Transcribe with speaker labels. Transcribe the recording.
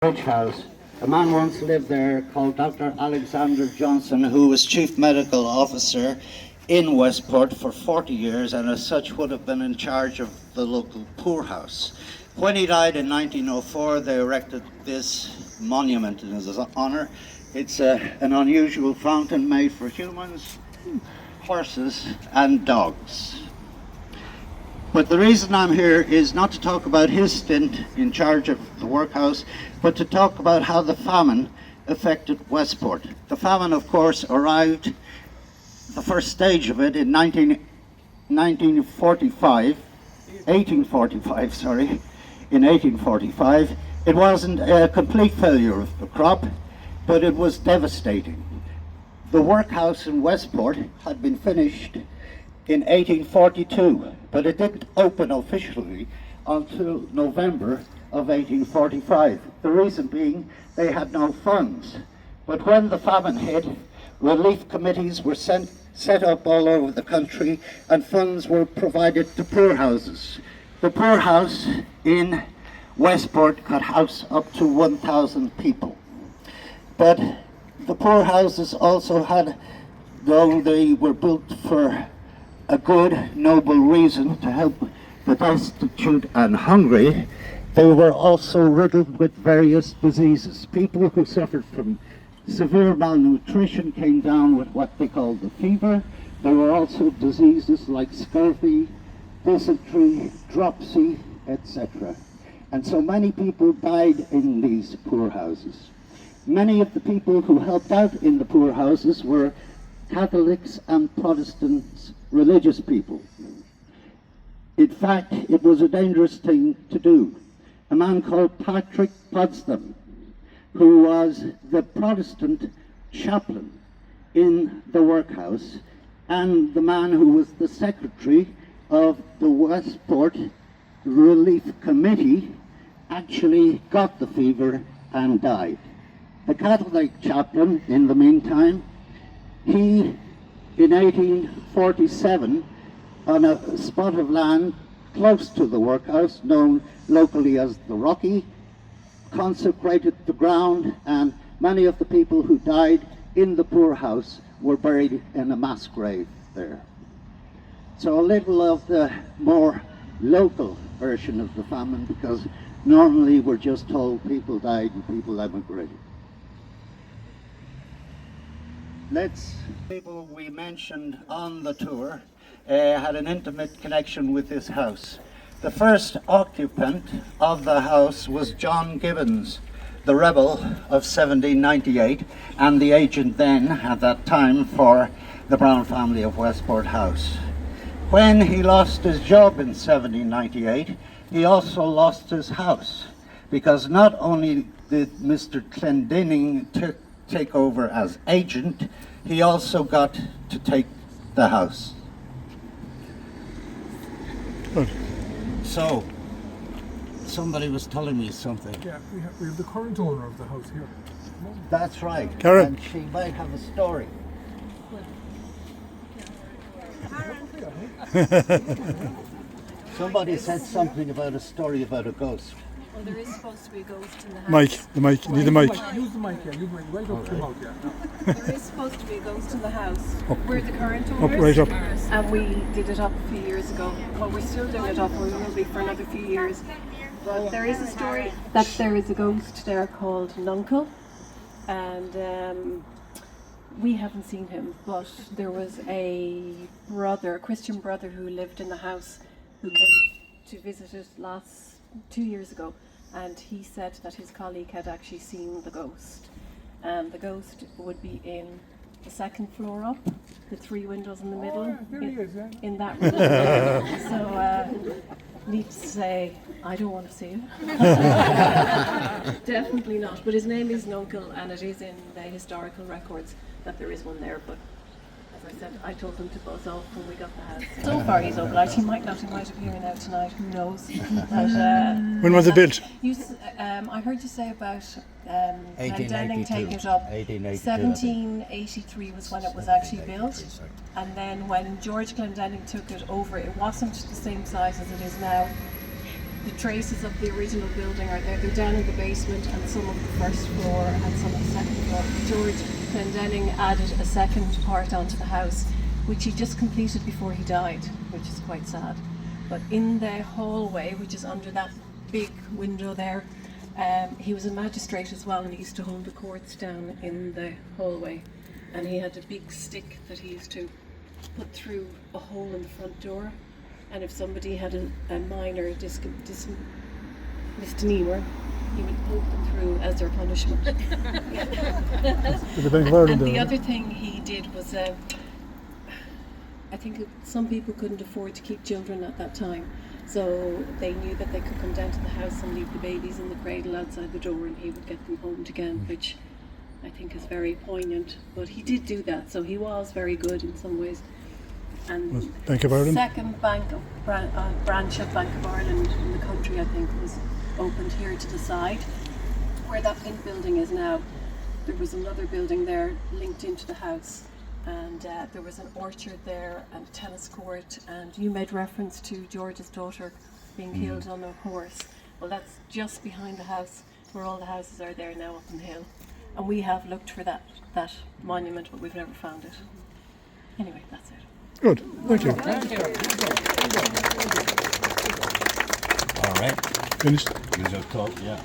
Speaker 1: Bridge House. A man once lived there called Dr. Alexander Johnston, who was Chief Medical Officer in Westport for 40 years and as such would have been in charge of the local poorhouse. When he died in 1904, they erected this monument in his honour. It's an unusual fountain made for humans, horses and dogs. But the reason I'm here is not to talk about his stint in charge of the workhouse, but to talk about how the famine affected Westport. The famine, of course, arrived, the first stage of it, in 1845. It wasn't a complete failure of the crop, but it was devastating. The workhouse in Westport had been finished in 1842, but it didn't open officially until November of 1845. The reason being they had no funds. But when the famine hit, relief committees were set up all over the country and funds were provided to poorhouses. The poorhouse in Westport could house up to 1,000 people. But the poorhouses also had, though they were built for a good, noble reason to help the destitute and hungry, they were also riddled with various diseases. People who suffered from severe malnutrition came down with what they called the fever. There were also diseases like scurvy, dysentery, dropsy, etc. And so many people died in these poorhouses. Many of the people who helped out in the poorhouses were Catholics and Protestants, religious people. In fact, it was a dangerous thing to do. A man called Patrick Potsdam, who was the Protestant chaplain in the workhouse and the man who was the secretary of the Westport Relief Committee, actually got the fever and died. The Catholic chaplain, in the meantime, he, in 1847, on a spot of land close to the workhouse, known locally as the Rocky, consecrated the ground, and many of the people who died in the poorhouse were buried in a mass grave there. So a little of the more local version of the famine, because normally we're just told people died and people emigrated. People we mentioned on the tour had an intimate connection with this house. The first occupant of the house was John Gibbons, the rebel of 1798, and the agent then, at that time, for the Brown family of Westport House. When he lost his job in 1798, he also lost his house, because not only did Mr. Clendenning take over as agent, he also got to take the house.
Speaker 2: Good.
Speaker 1: So, somebody was telling me something.
Speaker 3: Yeah, we have the current owner of the house here.
Speaker 1: That's right.
Speaker 2: Karen.
Speaker 1: And she might have a story. Somebody said something about a story about a ghost.
Speaker 4: Well, there is supposed to be a ghost in the house.
Speaker 2: Mike, the mic, you need the mic.
Speaker 3: Use the mic, yeah, use the mic, right up to your mouth, yeah.
Speaker 4: There is supposed to be a ghost in the house.
Speaker 2: Up.
Speaker 4: We're the current
Speaker 2: Up,
Speaker 4: owners.
Speaker 2: right up.
Speaker 4: And we did it up a few years ago. Well, we're still doing it up, and we will be for another few years. But there is a story that there is a ghost there called Nuncle. And we haven't seen him, but there was a brother, a Christian brother who lived in the house who came to visit us 2 years ago, and he said that his colleague had actually seen the ghost. And the ghost would be in the second floor up, the 3 windows in the middle,
Speaker 3: there he is, yeah.
Speaker 4: in that room. So, needless to say, I don't want to see him. Definitely not. But his name is Nuncle, and it is in the historical records that there is one there. But as I said, I told him to buzz off when we got the house. So far he's obliged. He might not. He might appear now tonight. Who knows? But,
Speaker 2: When was it built?
Speaker 4: I heard you say about Clendenning
Speaker 1: 1882.
Speaker 4: taking it up.
Speaker 1: 1882.
Speaker 4: 1783 was when it was actually built, and then when George Clendenning took it over, it wasn't the same size as it is now. the traces of the original building are there. They're down in the basement and some of the first floor and some of the second floor. George Clendenning added a second part onto the house, which he just completed before he died, which is quite sad. But in the hallway, which is under that big window there, he was a magistrate as well, and he used to hold the courts down in the hallway. And he had a big stick that he used to put through a hole in the front door. And if somebody had a minor misdemeanor, he would poke them through as their punishment.
Speaker 2: With the Bank of Ireland
Speaker 4: And the
Speaker 2: there.
Speaker 4: other thing he did was, I think some people couldn't afford to keep children at that time. So they knew that they could come down to the house and leave the babies in the cradle outside the door, and he would get them home again, which I think is very poignant. But he did do that, so he was very good in some ways. And
Speaker 2: Was Bank of Ireland?
Speaker 4: second branch of Bank of Ireland in the country, I think, was opened here to the side. Where that pink building is now, there was another building there linked into the house. And there was an orchard there and a tennis court, and you made reference to George's daughter being killed on a horse. Well, that's just behind the house, where all the houses are there now up on the hill. And we have looked for that monument, but we've never found it. Anyway, that's it.
Speaker 2: Good, thank you.
Speaker 5: All right.
Speaker 2: Finished?
Speaker 5: You just talk, yeah.